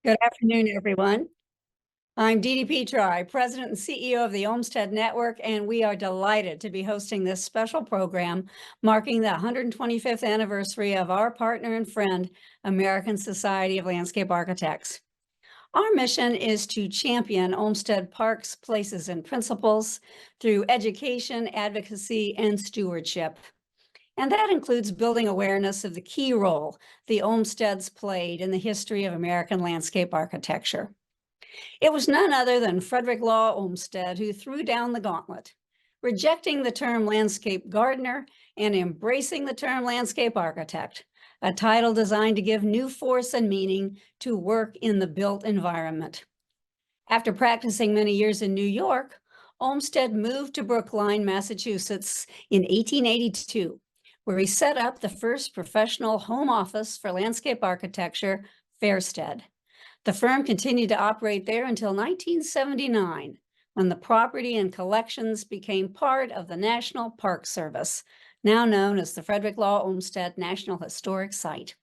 Good afternoon, everyone. I'm Dee Dee Petri, President and CEO of the Olmsted Network, and we are delighted to be hosting this special program marking the 125th anniversary of our partner and friend, American Society of Landscape Architects. Our mission is to champion Olmsted Parks, places, and principles through education, advocacy, and stewardship. And that includes building awareness of the key role the Olmsteds played in the history of American landscape architecture. It was none other than Frederick Law Olmsted who threw down the gauntlet, rejecting the term landscape gardener and embracing the term landscape architect, a title designed to give new force and meaning to work in the built environment. After practicing many years in New York, Olmsted moved to Brookline, Massachusetts in 1882, where he set up the first professional home office for landscape architecture, Fairstead. The firm continued to operate there until 1979, when the property and collections became part of the National Park Service, now known as the Frederick Law Olmsted National Historic Site.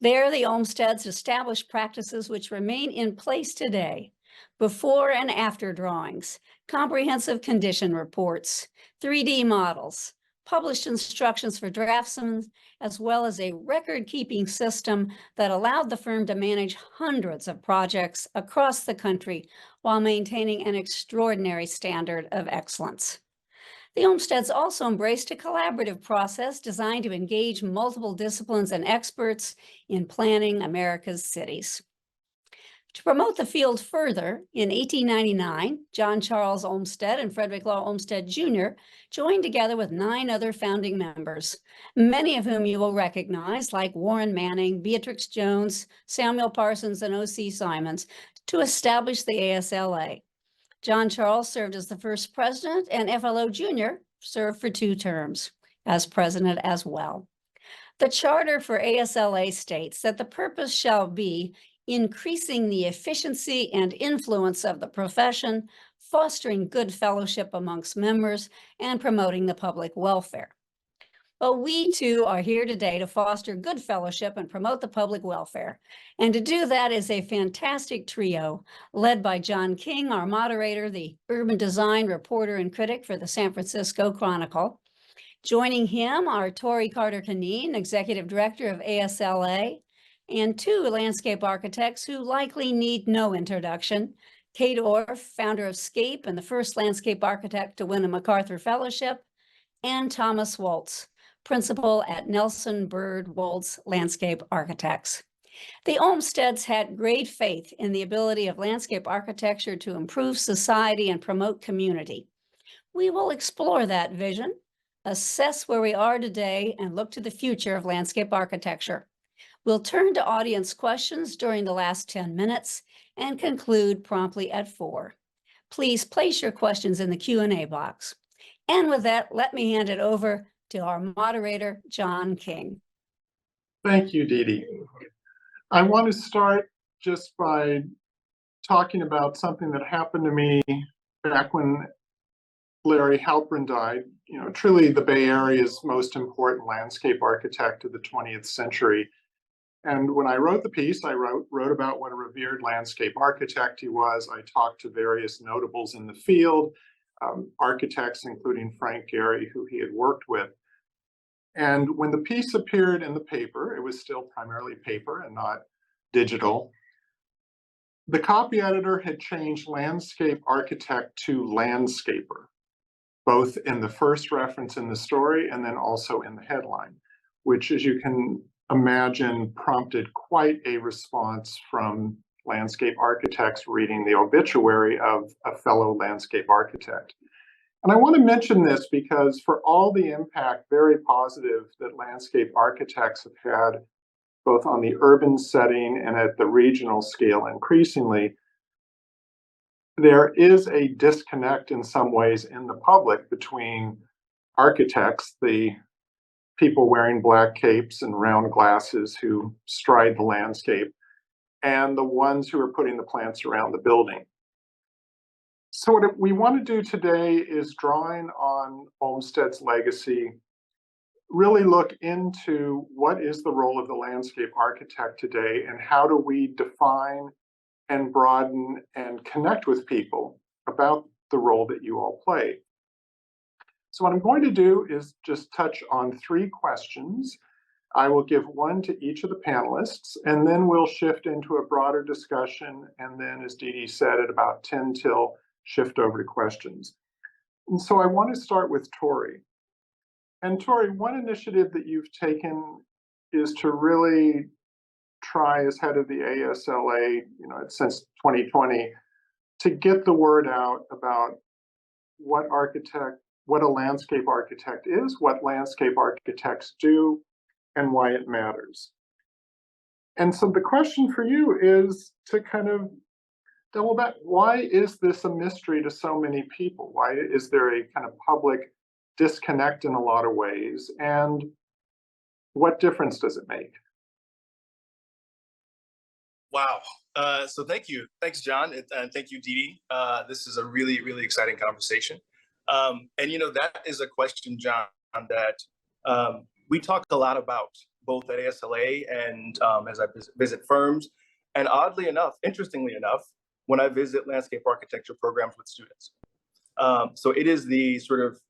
There, the Olmsteds established practices which remain in place today: before and after drawings, comprehensive condition reports, 3D models, published instructions for draftsmen, as well as a record-keeping system that allowed the firm to manage hundreds of projects across the country while maintaining an extraordinary standard of excellence. The Olmsteds also embraced a collaborative process designed to engage multiple disciplines and experts in planning America's cities. To promote the field further, in 1899, John Charles Olmsted and Frederick Law Olmsted Jr. joined together with 9 other founding members, many of whom you will recognize, like Warren Manning, Beatrix Jones, Samuel Parsons, and O.C. Simons, to establish the ASLA. John Charles served as the first president, and FLO Jr. served for 2 terms as president as well. The charter for ASLA states that the purpose shall be increasing the efficiency and influence of the profession, fostering good fellowship amongst members, and promoting the public welfare. But we too are here today to foster good fellowship and promote the public welfare. And to do that is a fantastic trio led by John King, our moderator, the urban design reporter and critic for the San Francisco Chronicle. Joining him are Torey Carter-Conneen, executive director of ASLA, and 2 landscape architects who likely need no introduction: Kate Orff, founder of Scape and the first landscape architect to win a MacArthur Fellowship, and Thomas Woltz, principal at Nelson Bird Woltz Landscape Architects. The Olmsteds had great faith in the ability of landscape architecture to improve society and promote community. We will explore that vision, assess where we are today, and look to the future of landscape architecture. We'll turn to audience questions during the last 10 minutes and conclude promptly at 4. Please place your questions in the Q&A box. And with that, let me hand it over to our moderator, John King. Thank you, Dee Dee. I want to start just by talking about something that happened to me back when Larry Halpern died. Truly the Bay Area's most important landscape architect of the 20th century. And when I wrote the piece, I wrote about what a revered landscape architect he was. I talked to various notables in the field, architects including Frank Gehry, who he had worked with. And when the piece appeared in the paper, it was still primarily paper and not digital. The copy editor had changed landscape architect to landscaper, both in the first reference in the story and then also in the headline, which, as you can imagine, prompted quite a response from landscape architects reading the obituary of a fellow landscape architect. And I want to mention this because for all the impact, very positive, that landscape architects have had, both on the urban setting and at the regional scale increasingly, there is a disconnect in some ways in the public between architects, the people wearing black capes and round glasses who stride the landscape, and the ones who are putting the plants around the building. So what we want to do today is, drawing on Olmsted's legacy, really look into what is the role of the landscape architect today and how do we define and broaden and connect with people about the role that you all play. So what I'm going to do is just touch on 3 questions. I will give one to each of the panelists, and then we'll shift into a broader discussion. And then, as Dee Dee said, at about 10 till, shift over to questions. And so I want to start with Torey. And Torey, one initiative that you've taken is to really try, as head of the ASLA, since 2020, to get the word out about what a landscape architect is, what landscape architects do, and why it matters. And so the question for you is to kind of double back. Why is this a mystery to so many people? Why is there a kind of public disconnect in a lot of ways? And what difference does it make? Wow. So thank you. Thanks, John. And thank you, Dee Dee. This is a really, really exciting conversation. And, that is a question, John, that we talk a lot about, both at ASLA and as I visit firms. And oddly enough, interestingly enough, when I visit landscape architecture programs with students. So it is the sort of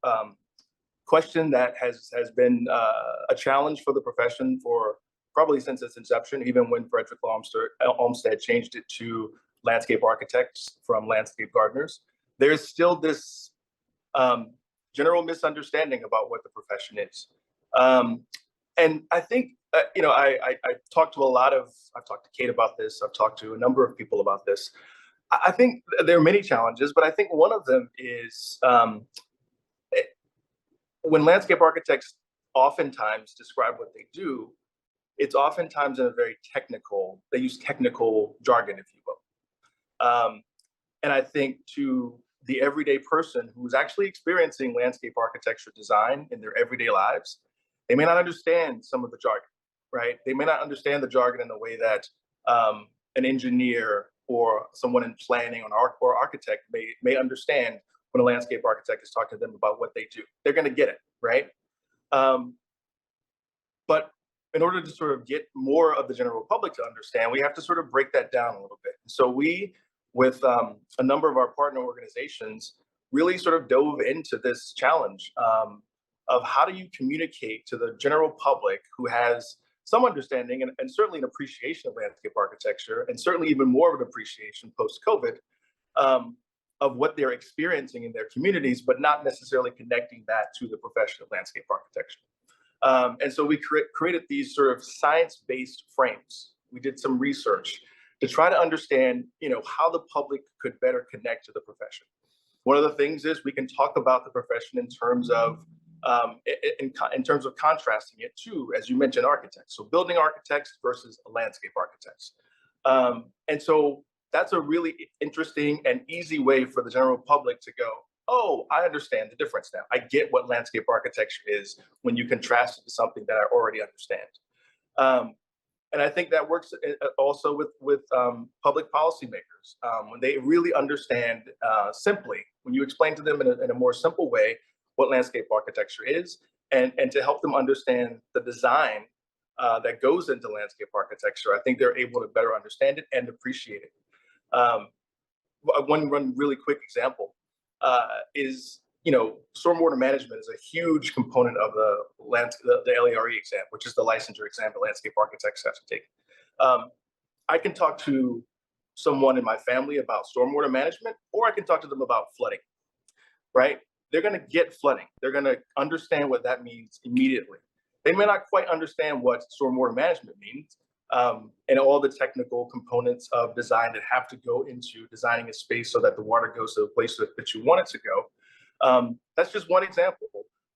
question that has been a challenge for the profession for probably since its inception, even when Frederick Olmsted changed it to landscape architects from landscape gardeners. There's still this general misunderstanding about what the profession is. And I think, I talked to I've talked to Kate about this, I've talked to a number of people about this. I think there are many challenges, but I think one of them is when landscape architects oftentimes describe what they do, it's oftentimes in a very they use technical jargon, if you will. And I think to the everyday person who's actually experiencing landscape architecture design in their everyday lives, they may not understand some of the jargon, right? They may not understand the jargon in the way that an engineer or someone in planning or architect may understand when a landscape architect is talking to them about what they do. They're going to get it, right? But in order to sort of get more of the general public to understand, we have to sort of break that down a little bit. So we, with a number of our partner organizations, really sort of dove into this challenge of how do you communicate to the general public who has some understanding and certainly an appreciation of landscape architecture, and certainly even more of an appreciation post-COVID of what they're experiencing in their communities, but not necessarily connecting that to the profession of landscape architecture. And so we created these sort of science-based frames. We did some research to try to understand, how the public could better connect to the profession. One of the things is we can talk about the profession in terms of contrasting it to, as you mentioned, architects. So building architects versus landscape architects. And so that's a really interesting and easy way for the general public to go, oh, I understand the difference now. I get what landscape architecture is when you contrast it to something that I already understand. And I think that works also with public policymakers. When they really understand simply, when you explain to them in a more simple way what landscape architecture is, and to help them understand the design that goes into landscape architecture, I think they're able to better understand it and appreciate it. One really quick example is, stormwater management is a huge component of the LARE exam, which is the licensure exam that landscape architects have to take. I can talk to someone in my family about stormwater management, or I can talk to them about flooding, right? They're going to get flooding. They're going to understand what that means immediately. They may not quite understand what stormwater management means, and all the technical components of design that have to go into designing a space so that the water goes to the place that you want it to go. That's just one example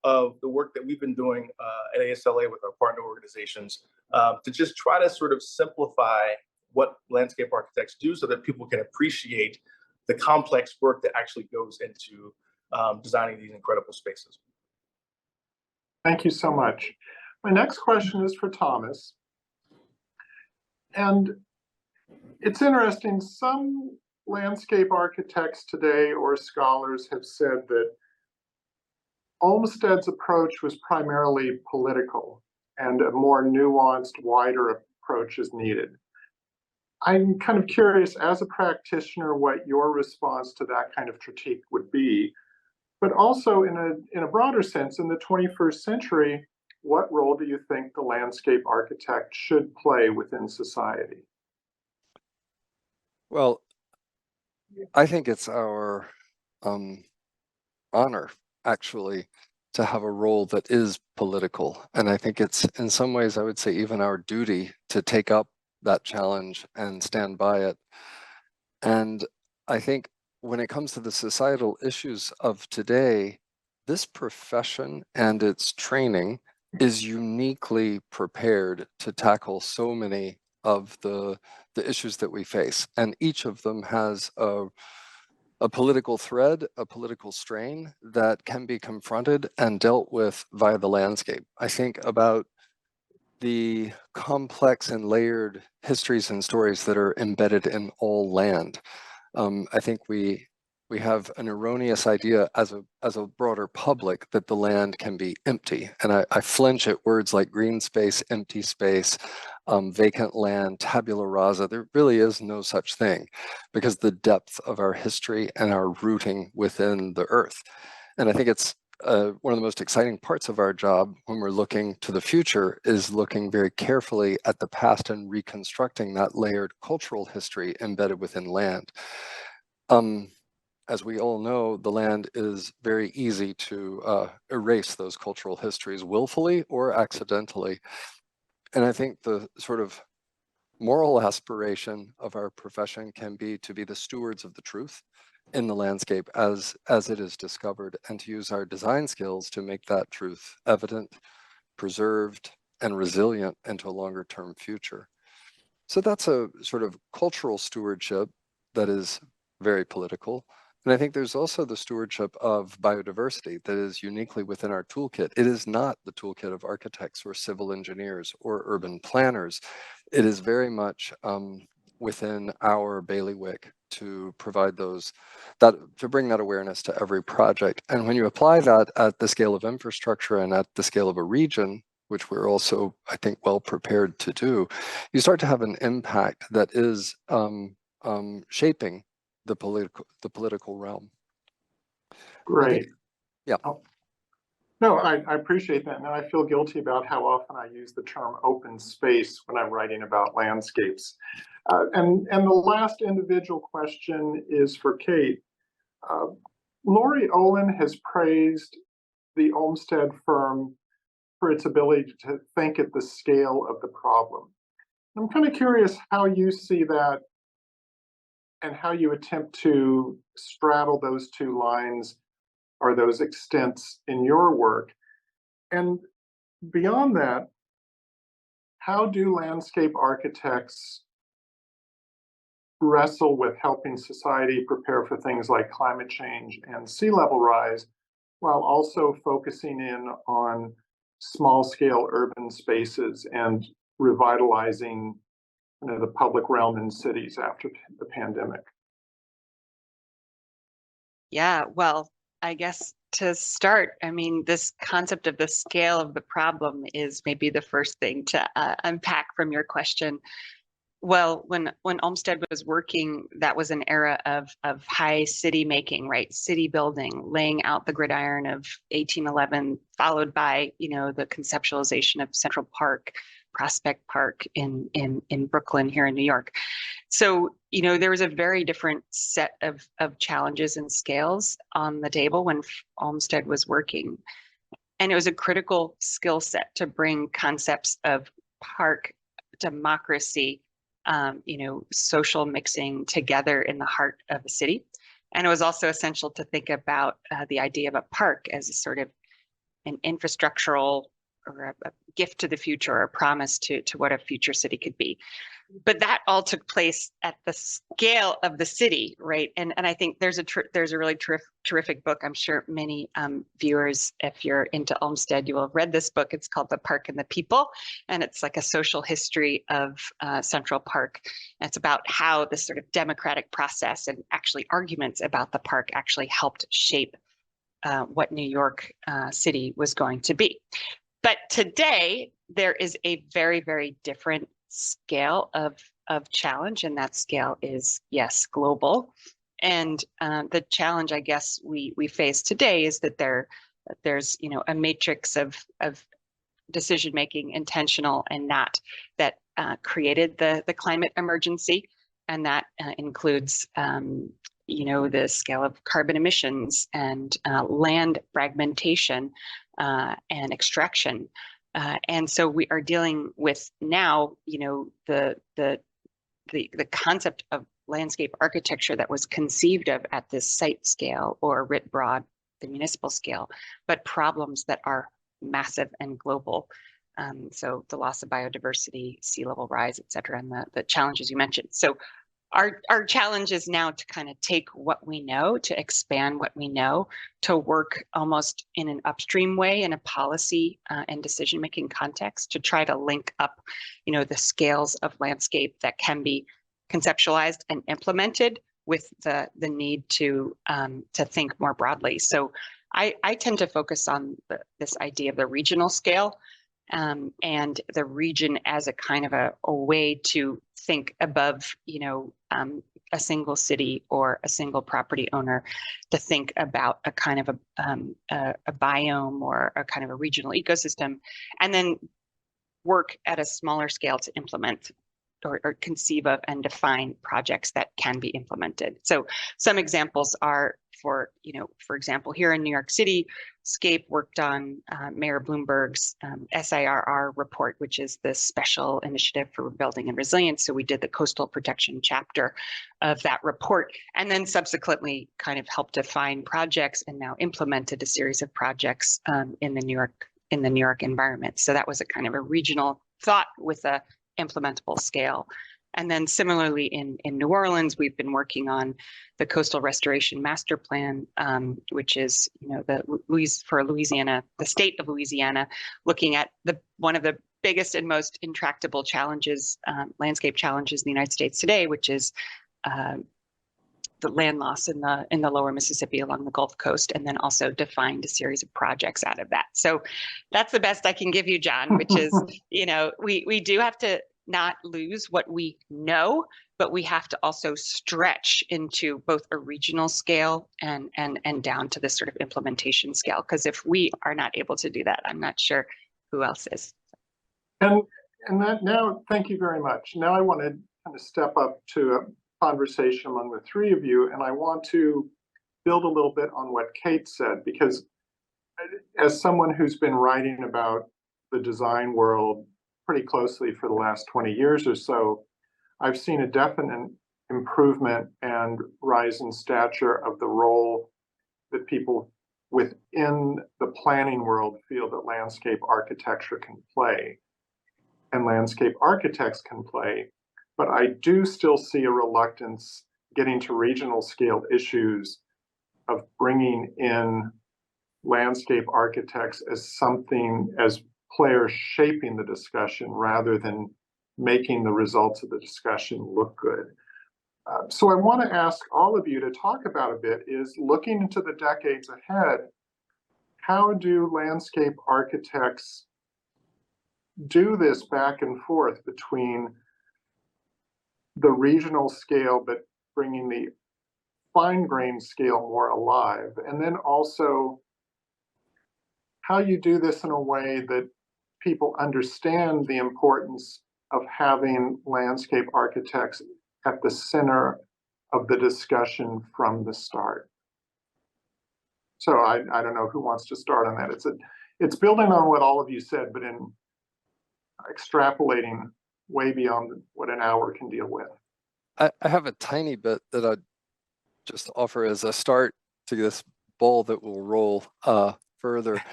of the work that we've been doing at ASLA with our partner organizations to just try to sort of simplify what landscape architects do so that people can appreciate the complex work that actually goes into designing these incredible spaces. Thank you so much. My next question is for Thomas. And it's interesting, some landscape architects today or scholars have said that Olmsted's approach was primarily political and a more nuanced, wider approach is needed. I'm kind of curious, as a practitioner, what your response to that kind of critique would be, but also in a broader sense, in the 21st century, what role do you think the landscape architect should play within society? Well, I think it's our honor, actually, to have a role that is political. And I think it's, in some ways, I would say even our duty to take up that challenge and stand by it. And I think when it comes to the societal issues of today, this profession and its training is uniquely prepared to tackle so many of the issues that we face. And each of them has a political thread, a political strain that can be confronted and dealt with via the landscape. I think about the complex and layered histories and stories that are embedded in all land. I think we have an erroneous idea as a broader public that the land can be empty. And I flinch at words like green space, empty space, vacant land, tabula rasa. There really is no such thing, because the depth of our history and our rooting within the earth. And I think it's one of the most exciting parts of our job when we're looking to the future is looking very carefully at the past and reconstructing that layered cultural history embedded within land. As we all know, the land is very easy to erase those cultural histories willfully or accidentally. And I think the sort of moral aspiration of our profession can be to be the stewards of the truth in the landscape as it is discovered, and to use our design skills to make that truth evident, preserved, and resilient into a longer term future. So that's a sort of cultural stewardship that is very political. And I think there's also the stewardship of biodiversity that is uniquely within our toolkit. It is not the toolkit of architects or civil engineers or urban planners. It is very much within our bailiwick to provide to bring that awareness to every project. And when you apply that at the scale of infrastructure and at the scale of a region, which we're also, I think, well prepared to do, you start to have an impact that is shaping the political realm. Great. Yeah. Oh. No, I appreciate that. Now I feel guilty about how often I use the term open space when I'm writing about landscapes. And the last individual question is for Kate. Lori Olin has praised the Olmsted firm for its ability to think at the scale of the problem. I'm kind of curious how you see that and how you attempt to straddle those two lines or those extents in your work. And beyond that, how do landscape architects wrestle with helping society prepare for things like climate change and sea level rise, while also focusing in on small scale urban spaces and revitalizing the public realm in cities after the pandemic? Yeah, well, I guess to start, I mean, this concept of the scale of the problem is maybe the first thing to unpack from your question. Well, when Olmsted was working, that was an era of high city making, right? City building, laying out the gridiron of 1811, followed by, the conceptualization of Central Park, Prospect Park in Brooklyn here in New York. So, there was a very different set of challenges and scales on the table when Olmsted was working. And it was a critical skill set to bring concepts of park, democracy, social mixing together in the heart of the city. And it was also essential to think about the idea of a park as a sort of an infrastructural or a gift to the future, or a promise to what a future city could be. But that all took place at the scale of the city, right? And I think there's a really terrific book. I'm sure many viewers, if you're into Olmsted, you will have read this book. It's called The Park and the People, and it's like a social history of Central Park. And it's about how this sort of democratic process and actually arguments about the park actually helped shape what New York City was going to be. But today, there is a very, very different scale of of challenge, and that scale is, yes, global. And the challenge, I guess, we face today is that there's a matrix of decision making, intentional and not, that created the climate emergency, and that includes the scale of carbon emissions and land fragmentation and extraction. And so we are dealing with now, the concept of landscape architecture that was conceived of at this site scale or writ broad, the municipal scale, but problems that are massive and global. So the loss of biodiversity, sea level rise, et cetera, and the challenges you mentioned. So our challenge is now to kind of take what we know, to expand what we know, to work almost in an upstream way in a policy and decision-making context, to try to link up, the scales of landscape that can be conceptualized and implemented with the need to think more broadly. So I tend to focus on this idea of the regional scale and the region as a kind of a way to think above, a single city or a single property owner, to think about a kind of a biome or a kind of a regional ecosystem, and then work at a smaller scale to implement or conceive of and define projects that can be implemented. So some examples are, for example, here in New York City, SCAPE worked on Mayor Bloomberg's SIRR report, which is the Special Initiative for Rebuilding and Resilience. So we did the coastal protection chapter of that report, and then subsequently kind of helped define projects and now implemented a series of projects in the New York environment. So that was a kind of a regional thought with a implementable scale. And then similarly in New Orleans, we've been working on the Coastal Restoration Master Plan, which is, for Louisiana, the state of Louisiana, looking at one of the biggest and most intractable challenges, landscape challenges in the United States today, which is the land loss in the lower Mississippi along the Gulf Coast, and then also defined a series of projects out of that. So that's the best I can give you, John, which is, we do have to not lose what we know, but we have to also stretch into both a regional scale and down to this sort of implementation scale. Because if we are not able to do that, I'm not sure who else is. And that now, thank you very much. Now I want to kind of step up to a conversation among the three of you, and I want to build a little bit on what Kate said, because as someone who's been writing about the design world pretty closely for the last 20 years or so, I've seen a definite improvement and rise in stature of the role that people within the planning world feel that landscape architecture can play and landscape architects can play. But I do still see a reluctance getting to regional scale issues of bringing in landscape architects as something, as players shaping the discussion rather than making the results of the discussion look good. So I want to ask all of you to talk about a bit is, looking into the decades ahead, how do landscape architects do this back and forth between the regional scale but bringing the fine-grained scale more alive, and then also how you do this in a way that people understand the importance of having landscape architects at the center of the discussion from the start. So I don't know who wants to start on that. It's building on what all of you said, but in extrapolating way beyond what an hour can deal with. I have a tiny bit that I'd just offer as a start to this ball that will roll further.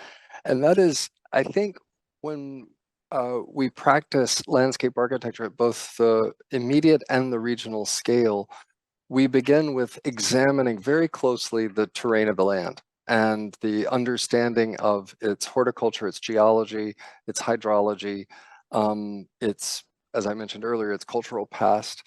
And that is, I think when we practice landscape architecture at both the immediate and the regional scale, we begin with examining very closely the terrain of the land and the understanding of its horticulture, its geology, its hydrology, its, as I mentioned earlier, its cultural past.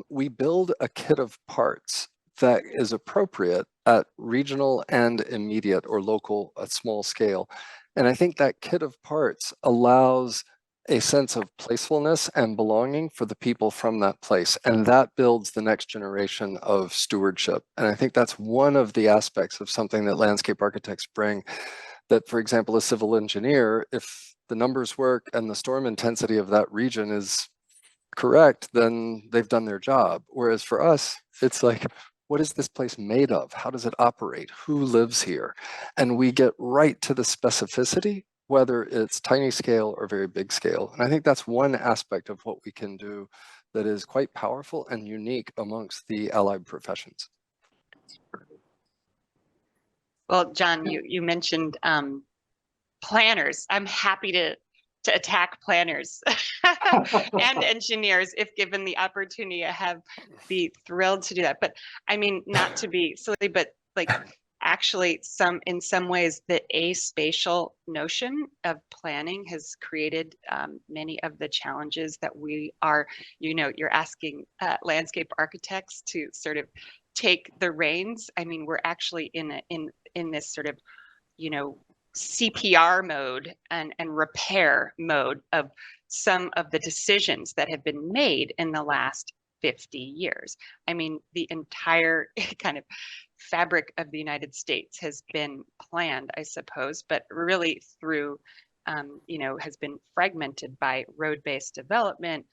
We build a kit of parts that is appropriate at regional and immediate or local, at small scale. And I think that kit of parts allows a sense of placefulness and belonging for the people from that place. And that builds the next generation of stewardship. And I think that's one of the aspects of something that landscape architects bring, that, for example, a civil engineer, if the numbers work and the storm intensity of that region is correct, then they've done their job. Whereas for us, it's like, what is this place made of? How does it operate? Who lives here? And we get right to the specificity, whether it's tiny scale or very big scale. And I think that's one aspect of what we can do that is quite powerful and unique amongst the allied professions. Well, John, you mentioned planners. I'm happy to attack planners and engineers if given the opportunity. I be thrilled to do that. But I mean, not to be silly, but like actually in some ways the aspatial notion of planning has created many of the challenges that we are, you're asking landscape architects to sort of take the reins. I mean, we're actually in this sort of, CPR mode and repair mode of some of the decisions that have been made in the last 50 years. I mean, the entire kind of fabric of the United States has been planned, I suppose, but really through, has been fragmented by road-based development,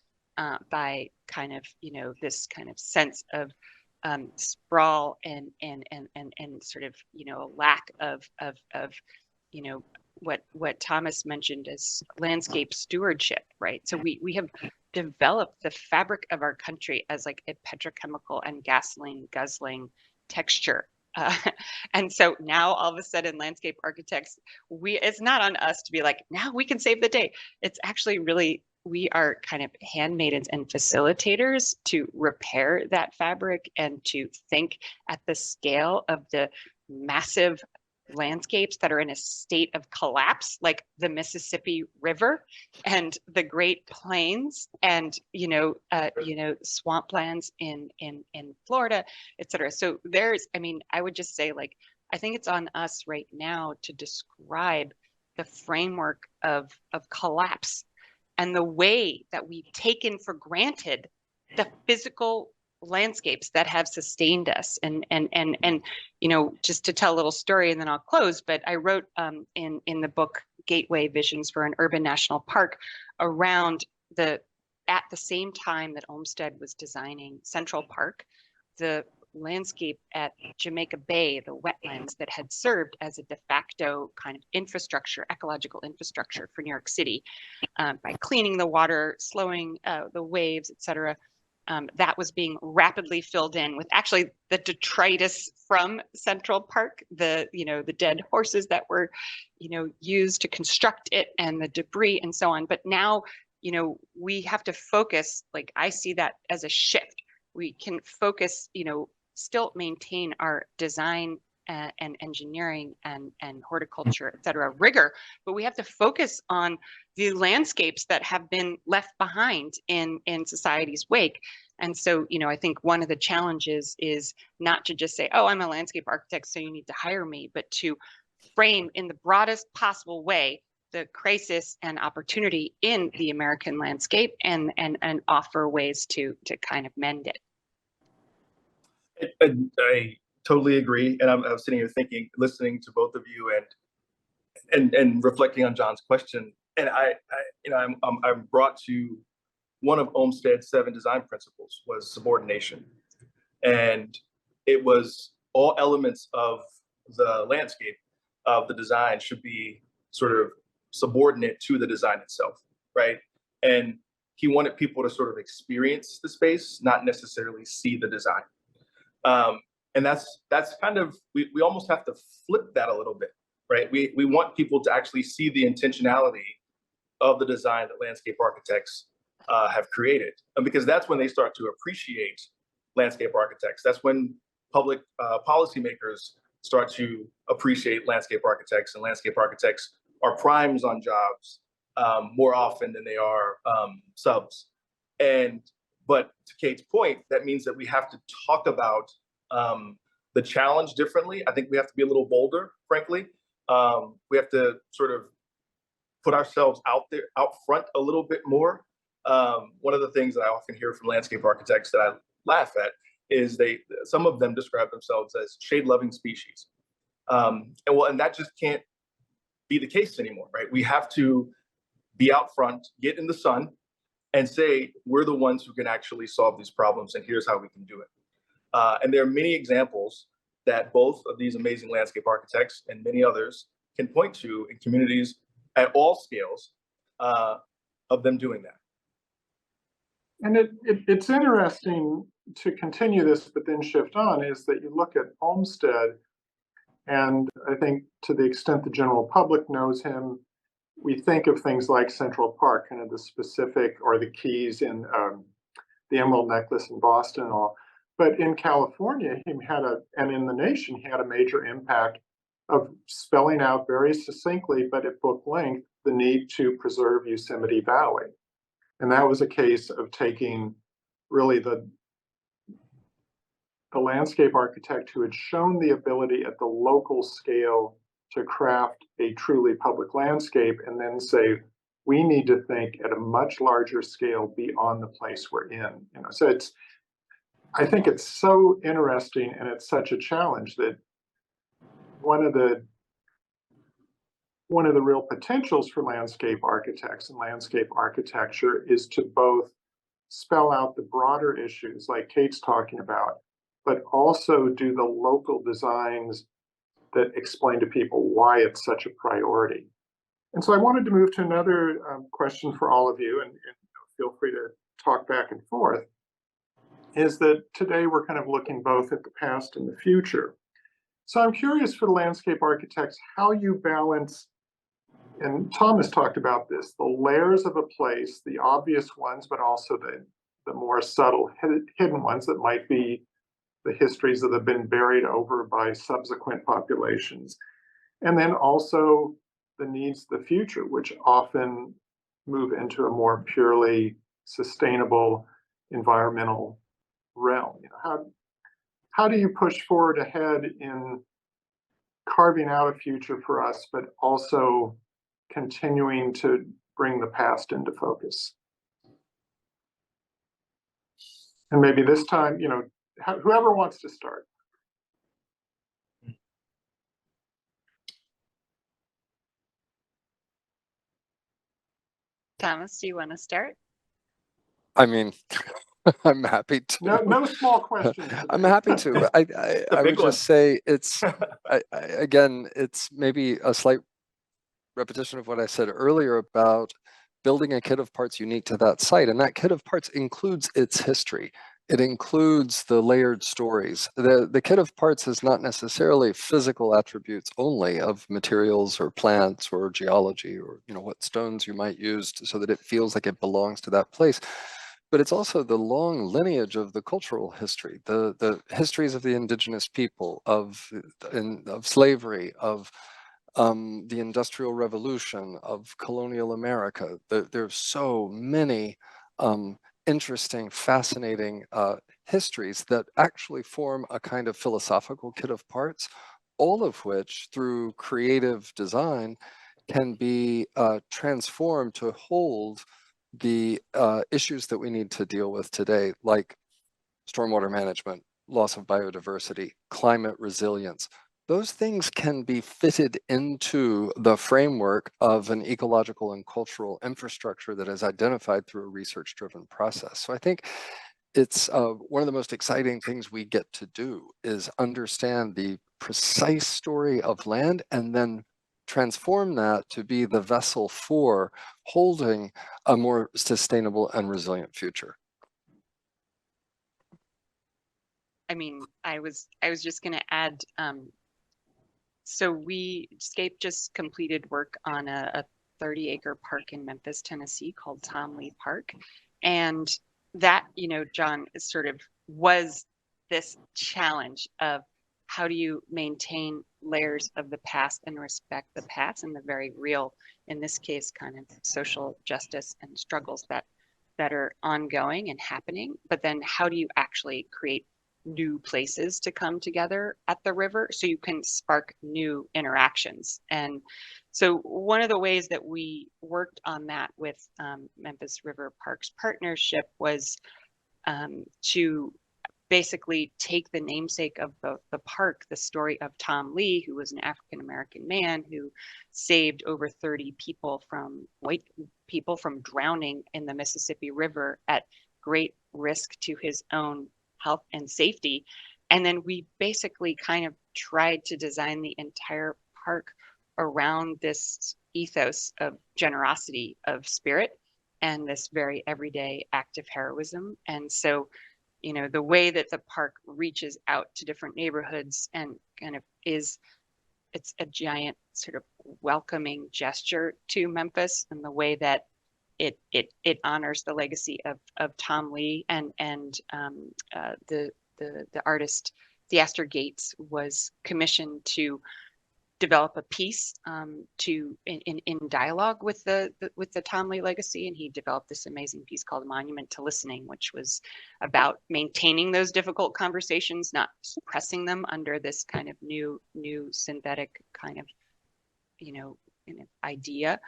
by kind of, this kind of sense of sprawl and sort of, a lack of what Thomas mentioned as landscape stewardship, right? So we have developed the fabric of our country as like a petrochemical and gasoline guzzling texture. And so now all of a sudden landscape architects, it's not on us to be like, now we can save the day. It's actually really, we are kind of handmaidens and facilitators to repair that fabric and to think at the scale of the massive landscapes that are in a state of collapse, like the Mississippi River and the Great Plains and swamplands in Florida, et cetera. So I would just say, like, I think it's on us right now to describe the framework of collapse and the way that we've taken for granted the physical landscapes that have sustained us. And just to tell a little story and then I'll close, but I wrote in the book Gateway Visions for an Urban National Park around at the same time that Olmsted was designing Central Park, the landscape at Jamaica Bay, the wetlands that had served as a de facto kind of infrastructure, ecological infrastructure for New York City, by cleaning the water, slowing the waves, et cetera. That was being rapidly filled in with actually the detritus from Central Park, the dead horses that were, used to construct it and the debris and so on. But now, we have to focus, like I see that as a shift. We can focus, still maintain our design and engineering and horticulture, et cetera, rigor, but we have to focus on the landscapes that have been left behind in society's wake. And so, I think one of the challenges is not to just say, oh, I'm a landscape architect, so you need to hire me, but to frame in the broadest possible way the crisis and opportunity in the American landscape and offer ways to kind of mend it. I totally agree, and I'm sitting here thinking, listening to both of you, and reflecting on John's question, and I'm brought to one of Olmsted's 7 design principles was subordination, and it was all elements of the landscape of the design should be sort of subordinate to the design itself, right? And he wanted people to sort of experience the space, not necessarily see the design. And that's kind of, we almost have to flip that a little bit, right? We want people to actually see the intentionality of the design that landscape architects have created. And because that's when they start to appreciate landscape architects. That's when public policymakers start to appreciate landscape architects, and landscape architects are primes on jobs more often than they are subs. But to Kate's point, that means that we have to talk about the challenge differently. I think we have to be a little bolder, frankly. We have to sort of put ourselves out front a little bit more. One of the things that I often hear from landscape architects that I laugh at is some of them describe themselves as shade-loving species. And that just can't be the case anymore, right? We have to be out front, get in the sun, and say, we're the ones who can actually solve these problems, and here's how we can do it. And there are many examples that both of these amazing landscape architects and many others can point to in communities at all scales of them doing that. And it's interesting to continue this, but then shift on, is that you look at Olmsted, and I think to the extent the general public knows him, we think of things like Central Park, kind of the specific, or the keys in the Emerald Necklace in Boston and all. But in California, and in the nation, he had a major impact of spelling out very succinctly, but at book length, the need to preserve Yosemite Valley. And that was a case of taking really the landscape architect who had shown the ability at the local scale to craft a truly public landscape, and then say, we need to think at a much larger scale beyond the place we're in. So I think it's so interesting, and it's such a challenge that one of the real potentials for landscape architects and landscape architecture is to both spell out the broader issues like Kate's talking about, but also do the local designs that explain to people why it's such a priority. And so I wanted to move to another question for all of you, and feel free to talk back and forth, is that today we're kind of looking both at the past and the future. So I'm curious for the landscape architects, how you balance, and Thomas talked about this, the layers of a place, the obvious ones, but also the more subtle hidden ones that might be the histories that have been buried over by subsequent populations. And then also the needs of the future, which often move into a more purely sustainable environmental realm. How do you push forward ahead in carving out a future for us, but also continuing to bring the past into focus? And maybe this time, whoever wants to start. Thomas, do you want to start? I mean, I'm happy to. No small questions. I'm happy to. I would just say it's, again, it's maybe a slight repetition of what I said earlier about building a kit of parts unique to that site. And that kit of parts includes its history. It includes the layered stories. The kit of parts is not necessarily physical attributes only of materials or plants or geology or what stones you might use so that it feels like it belongs to that place. But it's also the long lineage of the cultural history, the histories of the indigenous people, of slavery, of the Industrial Revolution, of colonial America. There's so many interesting, fascinating histories that actually form a kind of philosophical kit of parts, all of which, through creative design, can be transformed to hold the issues that we need to deal with today, like stormwater management, loss of biodiversity, climate resilience. Those things can be fitted into the framework of an ecological and cultural infrastructure that is identified through a research-driven process. So I think it's one of the most exciting things we get to do is understand the precise story of land and then transform that to be the vessel for holding a more sustainable and resilient future. I mean, I was just going to add, so Scape just completed work on a 30-acre park in Memphis, Tennessee called Tom Lee Park. And that, John, was this challenge of how do you maintain layers of the past and respect the past and the very real, in this case, kind of social justice and struggles that are ongoing and happening. But then how do you actually create new places to come together at the river, so you can spark new interactions. And so one of the ways that we worked on that with Memphis River Parks Partnership was to basically take the namesake of the park, the story of Tom Lee, who was an African-American man who saved over 30 people from white people from drowning in the Mississippi River at great risk to his own health and safety. And then we basically kind of tried to design the entire park around this ethos of generosity of spirit and this very everyday act of heroism. And so, you know, the way that the park reaches out to different neighborhoods and kind of it's a giant sort of welcoming gesture to Memphis, and the way that it honors the legacy of Tom Lee and the artist Theaster Gates was commissioned to develop a piece in dialogue with the Tom Lee legacy, and he developed this amazing piece called Monument to Listening, which was about maintaining those difficult conversations, not suppressing them under this kind of new synthetic kind of idea.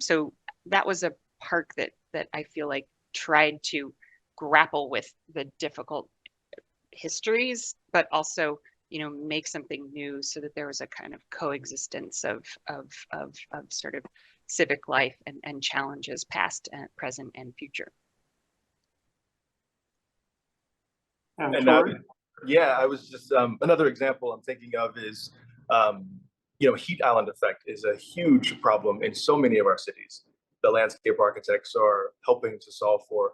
So that was a park that I feel like tried to grapple with the difficult histories, but also make something new, so that there was a kind of coexistence of sort of civic life and challenges, past and present and future. And And yeah, I was just another example I'm thinking of is heat island effect is a huge problem in so many of our cities. The landscape architects are helping to solve for,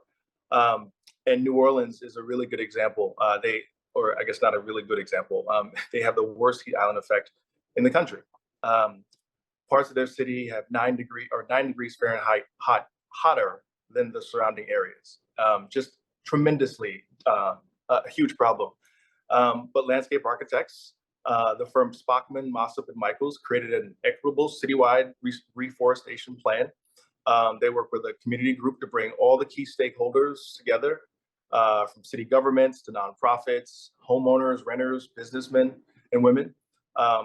and New Orleans is a really good example. Or I guess not a really good example. They have the worst heat island effect in the country. Parts of their city have 9 degrees Fahrenheit hotter than the surrounding areas. Just tremendously a huge problem. But landscape architects, the firm Spockman, Mossop, and Michaels created an equitable citywide reforestation plan. They work with a community group to bring all the key stakeholders together. From city governments to nonprofits, homeowners, renters, businessmen, and women.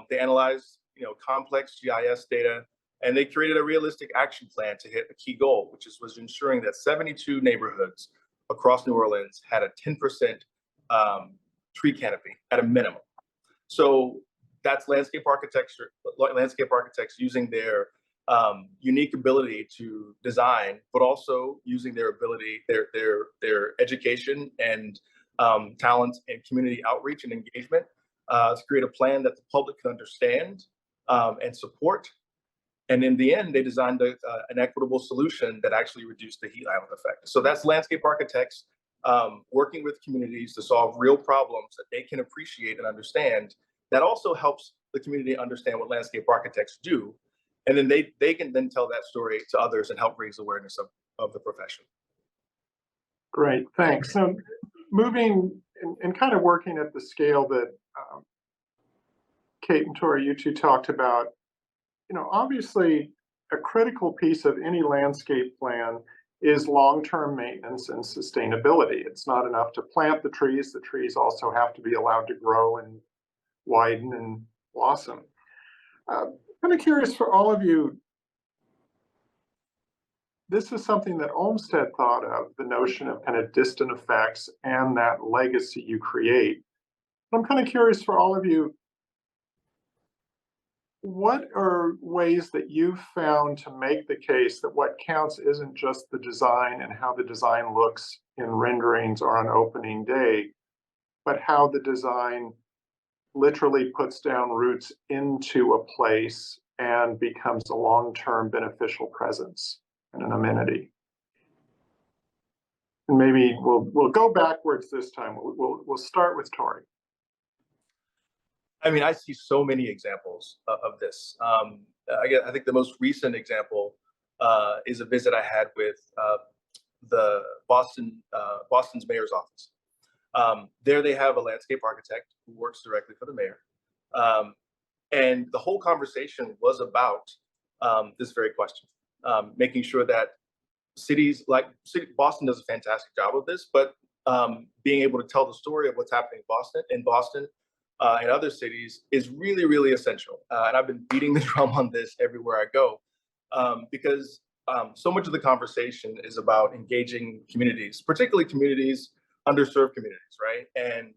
They analyzed, complex GIS data, and they created a realistic action plan to hit a key goal, which was ensuring that 72 neighborhoods across New Orleans had a 10% tree canopy at a minimum. So that's landscape architects using their unique ability to design, but also using their ability, their education and talent and community outreach and engagement to create a plan that the public can understand and support. And in the end, they designed an equitable solution that actually reduced the heat island effect. So that's landscape architects working with communities to solve real problems that they can appreciate and understand. That also helps the community understand what landscape architects do. And then they can then tell that story to others and help raise awareness of the profession. Great, thanks. So moving and kind of working at the scale that Kate and Torey, you two talked about, obviously a critical piece of any landscape plan is long-term maintenance and sustainability. It's not enough to plant the trees also have to be allowed to grow and widen and blossom. Kind of curious for all of you, this is something that Olmsted thought of, the notion of kind of distant effects and that legacy you create. I'm kind of curious for all of you, what are ways that you've found to make the case that what counts isn't just the design and how the design looks in renderings or on opening day, but how the design literally puts down roots into a place and becomes a long-term beneficial presence and an amenity? And maybe we'll go backwards this time. We'll start with Torey. I mean, I see so many examples of this. I think the most recent example is a visit I had with the Boston's mayor's office. There they have a landscape architect who works directly for the mayor. And the whole conversation was about this very question, making sure that cities like Boston does a fantastic job of this, but being able to tell the story of what's happening in Boston, and other cities is really, really essential. And I've been beating the drum on this everywhere I go, because so much of the conversation is about engaging communities, particularly communities, underserved communities, right? And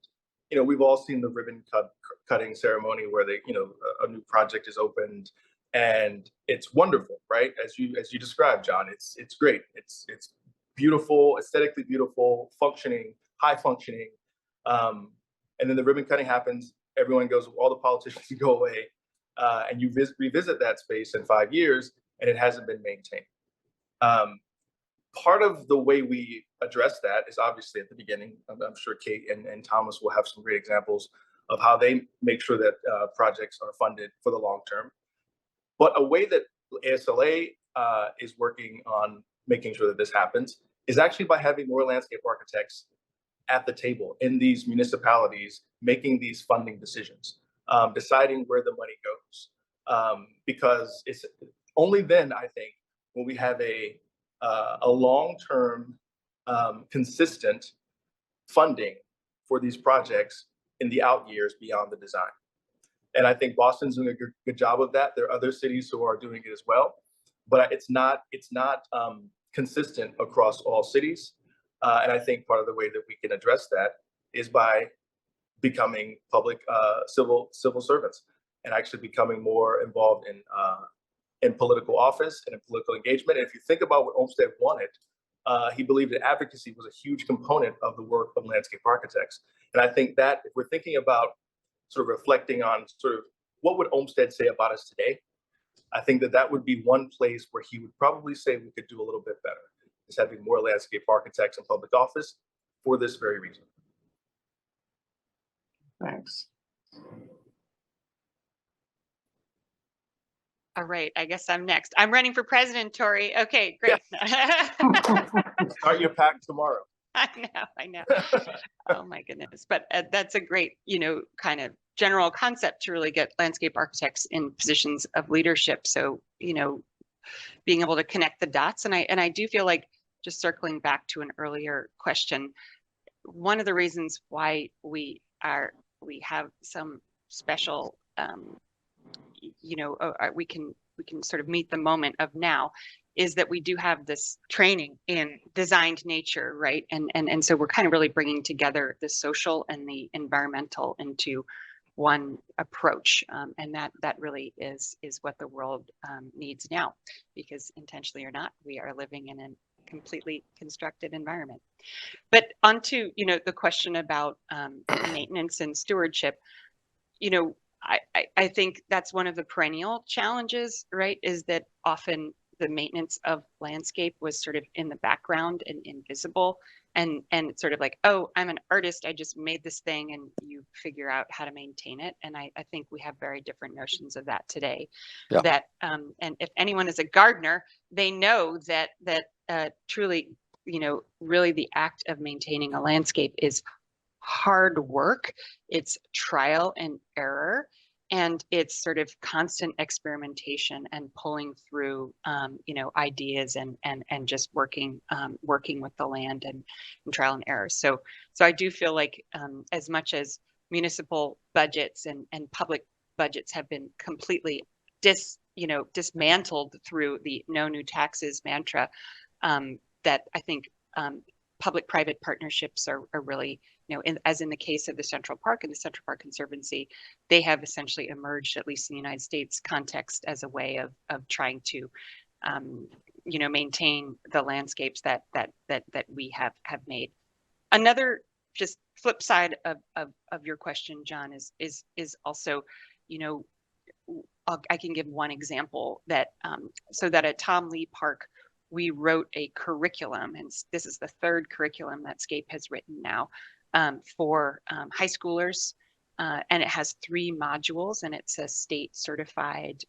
we've all seen the ribbon cutting ceremony where a new project is opened, and it's wonderful, right? As you described, John, it's great. It's beautiful, aesthetically beautiful, functioning, high functioning. And then the ribbon cutting happens, everyone goes, all the politicians go away, and you revisit that space in 5 years, and it hasn't been maintained. Part of the way we address that is obviously at the beginning. I'm sure Kate and Thomas will have some great examples of how they make sure that projects are funded for the long term. But a way that ASLA is working on making sure that this happens is actually by having more landscape architects at the table in these municipalities, making these funding decisions, deciding where the money goes. Because it's only then, I think, when we have a long-term, consistent funding for these projects in the out years beyond the design. And I think Boston's doing a good job of that. There are other cities who are doing it as well, but it's not consistent across all cities. And I think part of the way that we can address that is by becoming public civil servants and actually becoming more involved in political office and in political engagement. And if you think about what Olmsted wanted, he believed that advocacy was a huge component of the work of landscape architects. And I think that if we're thinking about sort of reflecting on sort of what would Olmsted say about us today, I think that would be one place where he would probably say we could do a little bit better, is having more landscape architects in public office for this very reason. Thanks. All right, I guess I'm next. I'm running for president, Torey. Okay, great. Start your pack tomorrow. I know. Oh my goodness. But that's a great, kind of general concept to really get landscape architects in positions of leadership. So, being able to connect the dots. And I do feel like, just circling back to an earlier question, one of the reasons why we have some special, we can sort of meet the moment of now, is that we do have this training in designed nature, right? And so we're kind of really bringing together the social and the environmental into one approach, and that really is what the world needs now, because intentionally or not, we are living in a completely constructed environment. But onto the question about maintenance and stewardship, I think that's one of the perennial challenges, right? Is that often the maintenance of landscape was sort of in the background and invisible, and it's sort of like, oh, I'm an artist, I just made this thing, and you figure out how to maintain it. And I think we have very different notions of that today. Yeah. That and if anyone is a gardener, they know that truly, really the act of maintaining a landscape is hard work. It's trial and error. And it's sort of constant experimentation and pulling through, ideas and just working with the land and trial and error. So I do feel like as much as municipal budgets and public budgets have been completely dismantled through the no new taxes mantra, that I think public-private partnerships are really, as in the case of the Central Park and the Central Park Conservancy, they have essentially emerged, at least in the United States context, as a way of trying to, maintain the landscapes that we have made. Another just flip side of your question, John, is also, I can give one example that so that at Tom Lee Park, we wrote a curriculum, and this is the third curriculum that SCAPE has written now for high schoolers, and it has 3 modules, and it's a state certified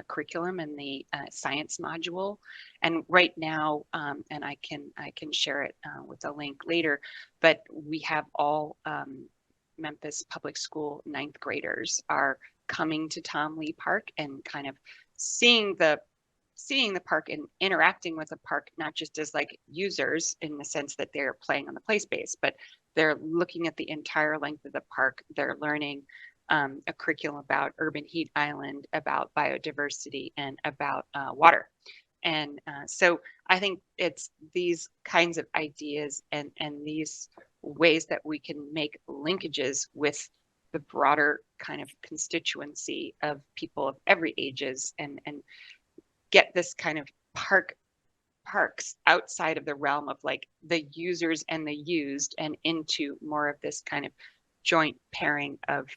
curriculum in the science module. And right now, and I can share it with a link later, but we have all Memphis Public School 9th graders are coming to Tom Lee Park and kind of seeing the seeing the park and interacting with the park, not just as like users in the sense that they're playing on the play space, but they're looking at the entire length of the park. They're learning a curriculum about urban heat island, about biodiversity, and about water. And so I think it's these kinds of ideas and these ways that we can make linkages with the broader kind of constituency of people of every ages and get this kind of parks outside of the realm of like the users and the used and into more of this kind of joint pairing of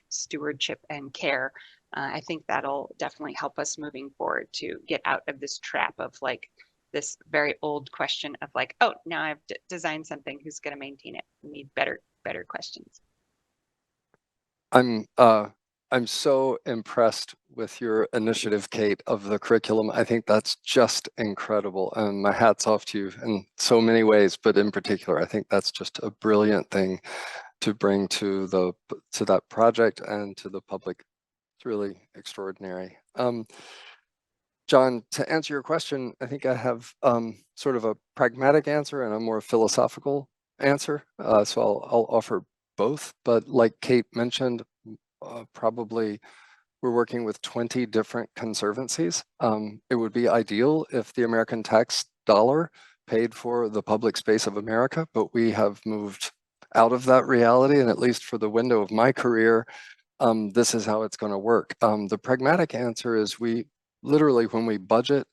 stewardship and care. I think that'll definitely help us moving forward to get out of this trap of like this very old question of like, oh, now I've designed something, who's going to maintain it? We need better questions. I'm so impressed with your initiative, Kate, of the curriculum. I think that's just incredible, and my hat's off to you in so many ways, but in particular, I think that's just a brilliant thing to bring to that project and to the public. It's really extraordinary. John, to answer your question, I think I have sort of a pragmatic answer and a more philosophical answer. So I'll offer both, but like Kate mentioned, probably we're working with 20 different conservancies. It would be ideal if the American tax dollar paid for the public space of America, but we have moved out of that reality, and at least for the window of my career, this is how it's going to work. The pragmatic answer is we literally, when we budget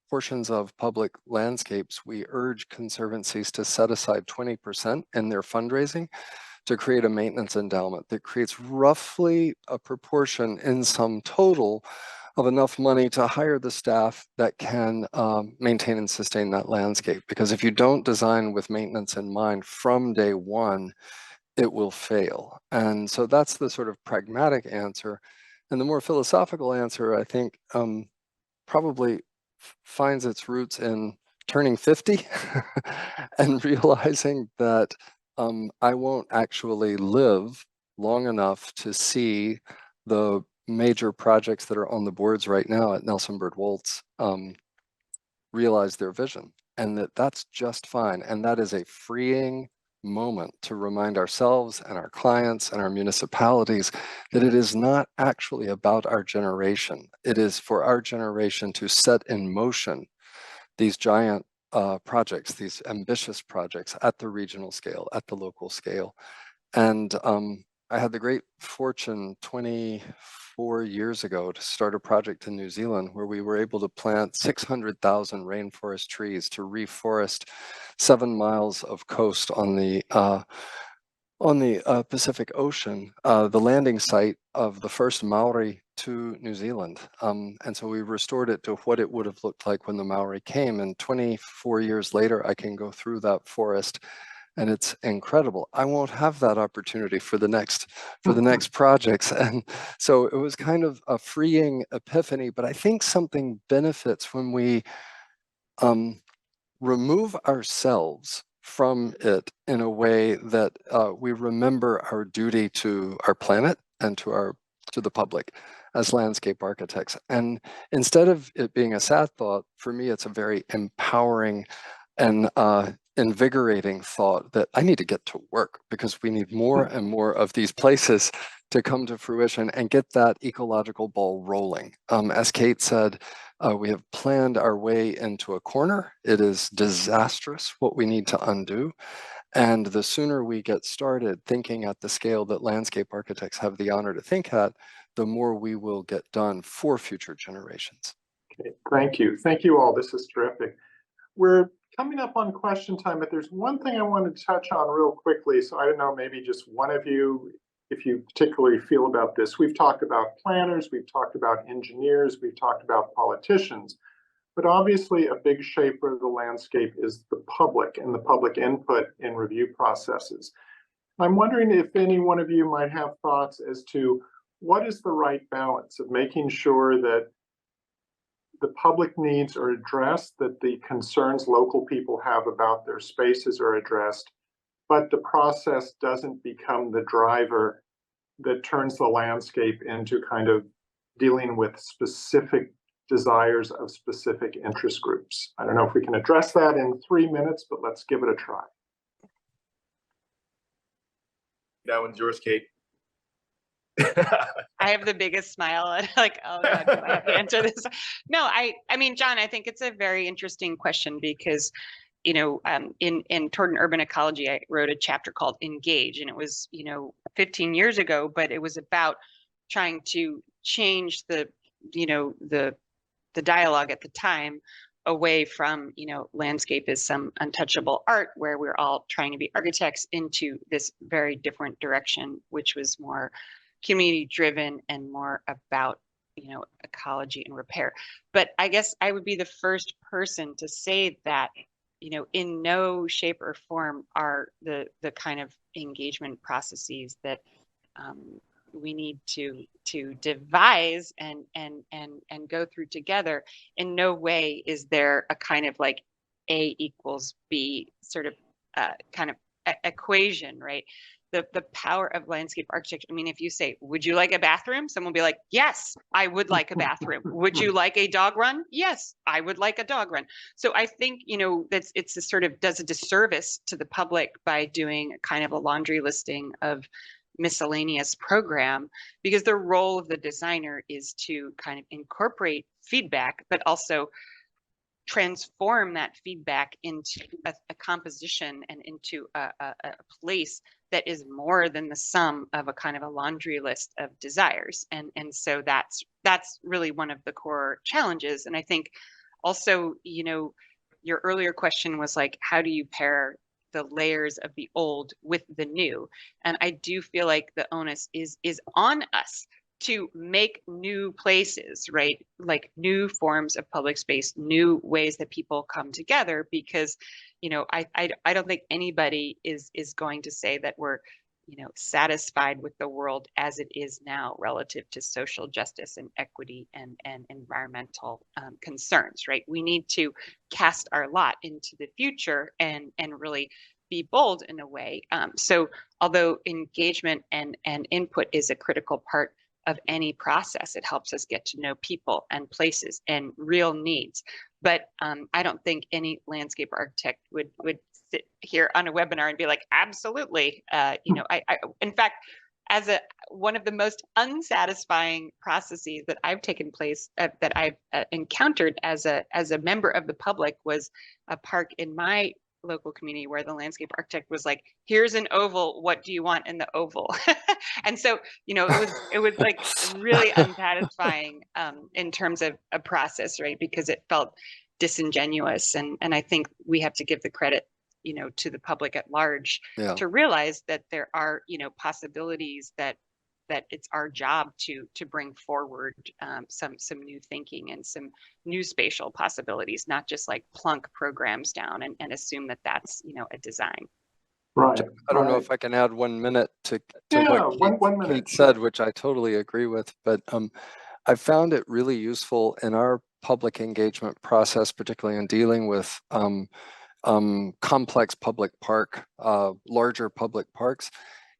portions of public landscapes, we urge conservancies to set aside 20% in their fundraising to create a maintenance endowment that creates roughly a proportion in sum total of enough money to hire the staff that can maintain and sustain that landscape. Because if you don't design with maintenance in mind from day one, it will fail. And so that's the sort of pragmatic answer. And the more philosophical answer, I think, probably finds its roots in turning 50 and realizing that I won't actually live long enough to see the major projects that are on the boards right now at Nelson Bird Woltz realize their vision, and that's just fine. And that is a freeing moment to remind ourselves and our clients and our municipalities that it is not actually about our generation. It is for our generation to set in motion these giant projects, these ambitious projects at the regional scale, at the local scale. And I had the great fortune 24 years ago to start a project in New Zealand where we were able to plant 600,000 rainforest trees to reforest 7 miles of coast on the Pacific Ocean, the landing site of the first Maori to New Zealand. And so we restored it to what it would have looked like when the Maori came. And 24 years later, I can go through that forest, and it's incredible. I won't have that opportunity for the next projects. And so it was kind of a freeing epiphany, but I think something benefits when we remove ourselves from it in a way that we remember our duty to our planet and to the public as landscape architects. And instead of it being a sad thought, for me, it's a very empowering and invigorating thought that I need to get to work, because we need more and more of these places to come to fruition and get that ecological ball rolling. As Kate said, we have planned our way into a corner. It is disastrous what we need to undo. And the sooner we get started thinking at the scale that landscape architects have the honor to think at, the more we will get done for future generations. Okay, thank you. Thank you all. This is terrific. We're coming up on question time, but there's one thing I wanted to touch on real quickly. So I don't know, maybe just one of you, if you particularly feel about this. We've talked about planners, we've talked about engineers, we've talked about politicians, but obviously a big shaper of the landscape is the public and the public input in review processes. I'm wondering if any one of you might have thoughts as to what is the right balance of making sure that the public needs are addressed, that the concerns local people have about their spaces are addressed, but the process doesn't become the driver that turns the landscape into kind of dealing with specific desires of specific interest groups. I don't know if we can address that in 3 minutes, but let's give it a try. That one's yours, Kate. I have the biggest smile and like, oh God, do I have to answer this? No, I mean, John, I think it's a very interesting question because, you know, in toward an urban ecology, I wrote a chapter called Engage, and it was, you know, 15 years ago, but it was about trying to change the, you know, the dialogue at the time away from, you know, landscape is some untouchable art where we're all trying to be architects into this very different direction, which was more community driven and more about, you know, ecology and repair. But I guess I would be the first person to say that, you know, in no shape or form are the kind of engagement processes that we need to devise and go through together. In no way is there a kind of like A equals B sort of kind of equation, right? The power of landscape architecture. I mean, if you say, would you like a bathroom? Someone will be like, yes, I would like a bathroom. Would you like a dog run? Yes, I would like a dog run. So I think, you know, it's a sort of does a disservice to the public by doing kind of a laundry listing of miscellaneous program, because the role of the designer is to kind of incorporate feedback, but also transform that feedback into a composition and into a place that is more than the sum of a kind of a laundry list of desires. And so that's really one of the core challenges. And I think also, you know, your earlier question was like, how do you pair the layers of the old with the new? And I do feel like the onus is on us to make new places, right? Like new forms of public space, new ways that people come together, because, you know, I don't think anybody is going to say that we're, you know, satisfied with the world as it is now relative to social justice and equity and environmental concerns, right? We need to cast our lot into the future and really be bold in a way. So although engagement and input is a critical part of any process, it helps us get to know people and places and real needs. But I don't think any landscape architect would sit here on a webinar and be like, absolutely. You know, I in fact, as one of the most unsatisfying processes that I've taken place, that I've encountered as a member of the public, was a park in my local community where the landscape architect was like, here's an oval, what do you want in the oval? And so, you know, it was like really unsatisfying in terms of a process, right? Because it felt disingenuous. And I think we have to give the credit, you know, to the public at large, to realize that there are, you know, possibilities that it's our job to bring forward some new thinking and some new spatial possibilities, not just like plunk programs down and assume that that's, you know, a design. Right. I don't know if I can add 1 minute to what one minute. Kate said, which I totally agree with, but I found it really useful in our public engagement process, particularly in dealing with complex public park, larger public parks,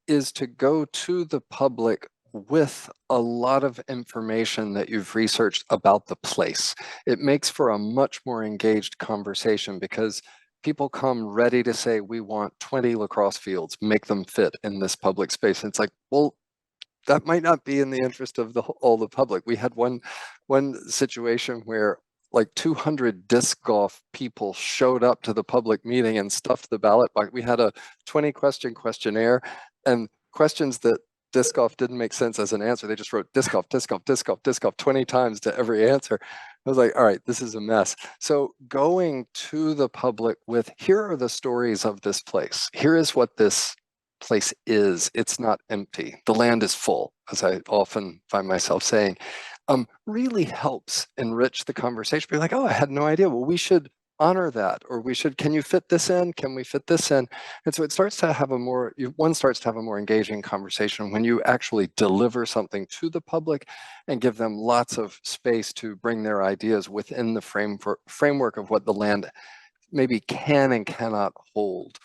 is to go to the public with a lot of information that you've researched about the place. It makes for a much more engaged conversation because people come ready to say, we want 20 lacrosse fields, make them fit in this public space. And it's like, well, that might not be in the interest of all the public. We had one situation where like 200 disc golf people showed up to the public meeting and stuffed the ballot box. We had a 20-question questionnaire, and questions that disc golf didn't make sense as an answer. They just wrote disc golf, disc golf, disc golf, disc golf 20 times to every answer. I was like, all right, this is a mess. So going to the public with, here are the stories of this place. Here is what this place is. It's not empty. The land is full, as I often find myself saying, really helps enrich the conversation. Be like, oh, I had no idea. Well, we should honor that, or we should, can you fit this in? Can we fit this in? And so it starts to have one starts to have a more engaging conversation when you actually deliver something to the public and give them lots of space to bring their ideas within the framework of what the land maybe can and cannot hold.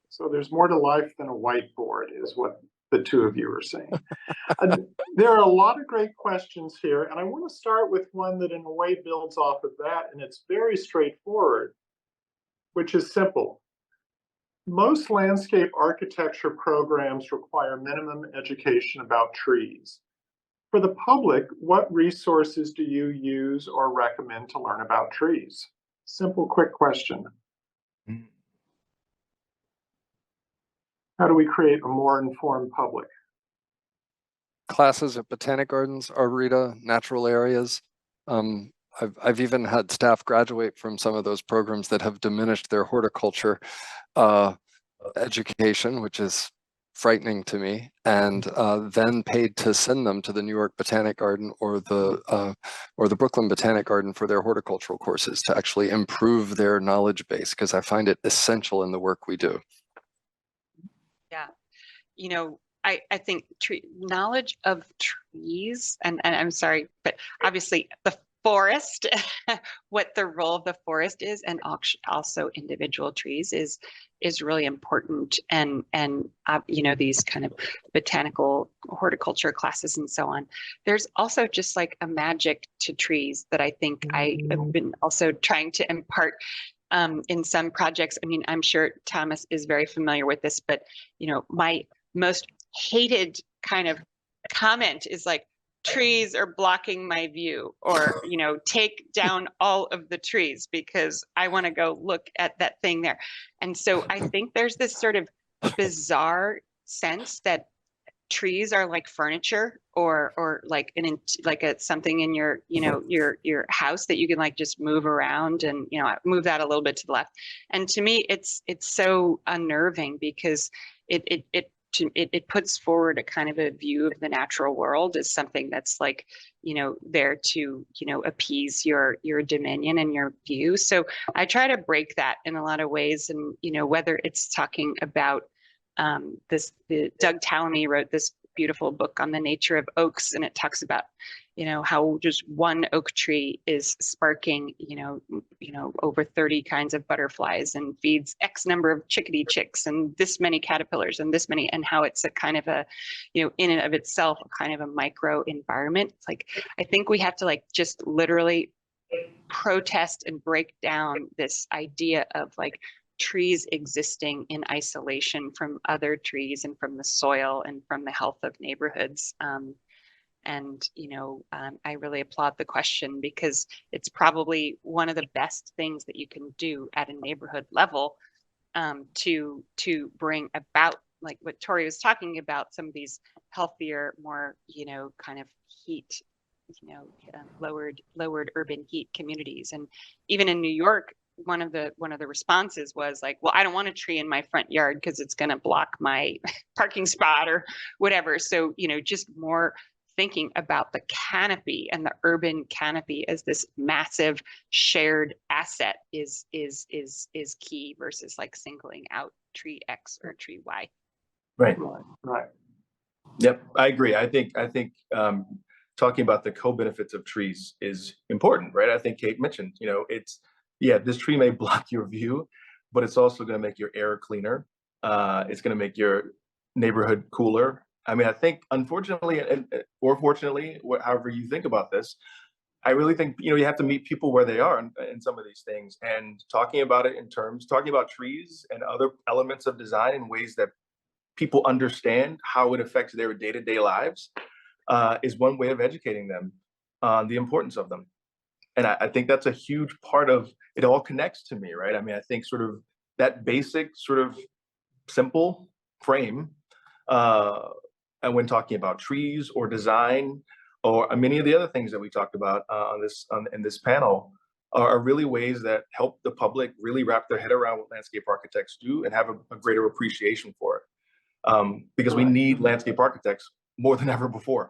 So there's more to life than a whiteboard is what the two of you are saying. There are a lot of great questions here, and I want to start with one that in a way builds off of that, and it's very straightforward, which is simple. Most landscape architecture programs require minimum education about trees. For the public, what resources do you use or recommend to learn about trees? Simple, quick question. How do we create a more informed public? Classes at botanic gardens, arboreta, natural areas. I've even had staff graduate from some of those programs that have diminished their horticulture education, which is frightening to me, and then paid to send them to the New York Botanic Garden or the Brooklyn Botanic Garden for their horticultural courses to actually improve their knowledge base, because I find it essential in the work we do. Yeah, you know, I think knowledge of trees, and I'm sorry, but obviously the forest, what the role of the forest is, and also individual trees is really important. And you know, these kind of botanical horticulture classes and so on. There's also just like a magic to trees that I think I have been also trying to impart in some projects. I mean, I'm sure Thomas is very familiar with this, but you know, my most hated kind of comment is like, trees are blocking my view, or, you know, take down all of the trees because I want to go look at that thing there. And so I think there's this sort of bizarre sense that trees are like furniture, or like something in your, you know, your house that you can like just move around and, you know, move that a little bit to the left. And to me, it's so unnerving, because it puts forward a kind of a view of the natural world as something that's like, you know, there to, you know, appease your dominion and your view. So I try to break that in a lot of ways. And, you know, whether it's talking about Doug Tallamy wrote this beautiful book on the nature of oaks, and it talks about, you know, how just one oak tree is sparking, you know, over 30 kinds of butterflies and feeds X number of chickadee chicks and this many caterpillars and this many, and how it's a kind of a, you know, in and of itself, a kind of a micro environment. It's like, I think we have to like just literally protest and break down this idea of like trees existing in isolation from other trees and from the soil and from the health of neighborhoods. And, you know, I really applaud the question, because it's probably one of the best things that you can do at a neighborhood level to bring about, like what Torey was talking about, some of these healthier, more, you know, kind of heat, you know, lowered urban heat communities. And even in New York, one of the responses was like, well, I don't want a tree in my front yard because it's going to block my parking spot or whatever. So, you know, just more thinking about the canopy and the urban canopy as this massive shared asset is key, versus like singling out tree X or tree Y. Right. Right. Yep, I agree. I think talking about the co-benefits of trees is important, right? I think Kate mentioned, you know, it's, yeah, this tree may block your view, but it's also going to make your air cleaner. It's going to make your neighborhood cooler. I mean, I think, unfortunately, or fortunately, however you think about this, I really think, you know, you have to meet people where they are in some of these things, and talking about it in terms, talking about trees and other elements of design in ways that people understand how it affects their day-to-day lives is one way of educating them on the importance of them. And I think that's a huge part of it. All connects to me, right? I mean, I think sort of that basic sort of simple frame, and when talking about trees or design or many of the other things that we talked about in this panel, are really ways that help the public really wrap their head around what landscape architects do and have a greater appreciation for it. Because we need landscape architects more than ever before.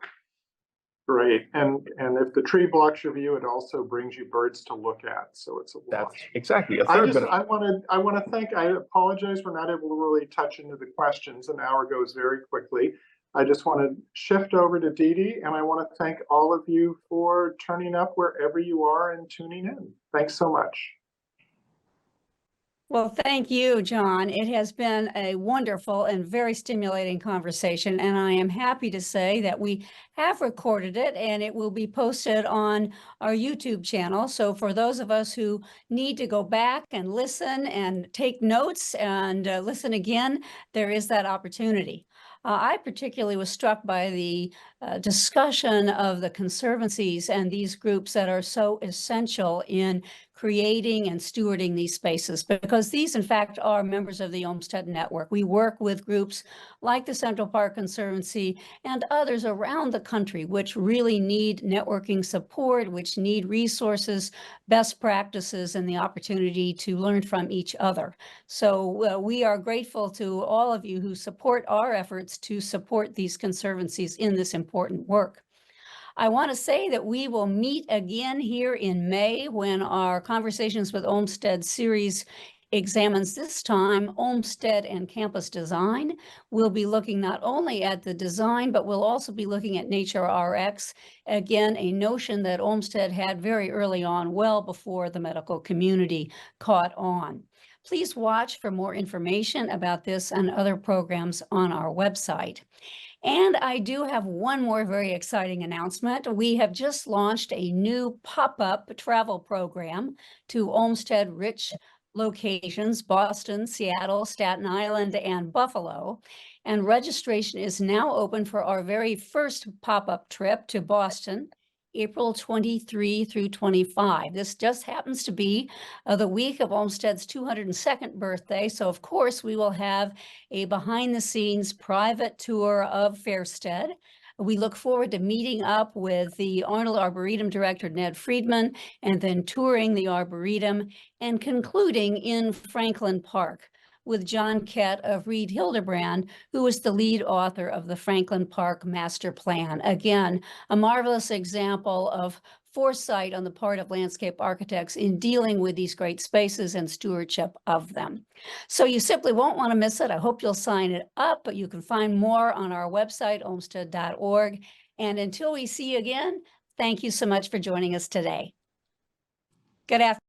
Great. And if the tree blocks your view, it also brings you birds to look at. So it's a That's wash. exactly a third benefit. I want to thank, I apologize, we're not able to really touch into the questions. An hour goes very quickly. I just want to shift over to Dee, and I want to thank all of you for turning up wherever you are and tuning in. Thanks so much. Well, thank you, John. It has been a wonderful and very stimulating conversation, and I am happy to say that we have recorded it and it will be posted on our YouTube channel. So for those of us who need to go back and listen and take notes and listen again, there is that opportunity. I particularly was struck by the discussion of the conservancies and these groups that are so essential in creating and stewarding these spaces, because these in fact are members of the Olmsted Network. We work with groups like the Central Park Conservancy and others around the country which really need networking support, which need resources, best practices, and the opportunity to learn from each other. So we are grateful to all of you who support our efforts to support these conservancies in this important work. I want to say that we will meet again here in May when our Conversations with Olmsted series examines this time Olmsted and campus design. We'll be looking not only at the design, but we'll also be looking at Nature RX. Again, a notion that Olmsted had very early on, well before the medical community caught on. Please watch for more information about this and other programs on our website. And I do have one more very exciting announcement. We have just launched a new pop-up travel program to Olmsted rich locations, Boston, Seattle, Staten Island, and Buffalo. And registration is now open for our very first pop-up trip to Boston, April 23 through 25. This just happens to be the week of Olmsted's 202nd birthday. So of course we will have a behind the scenes private tour of Fairsted. We look forward to meeting up with the Arnold Arboretum Director, Ned Friedman, and then touring the Arboretum and concluding in Franklin Park with John Kett of Reed Hildebrand, who is the lead author of the Franklin Park Master Plan. Again, a marvelous example of foresight on the part of landscape architects in dealing with these great spaces and stewardship of them. So you simply won't want to miss it. I hope you'll sign it up, but you can find more on our website, olmsted.org. And until we see you again, thank you so much for joining us today. Good afternoon.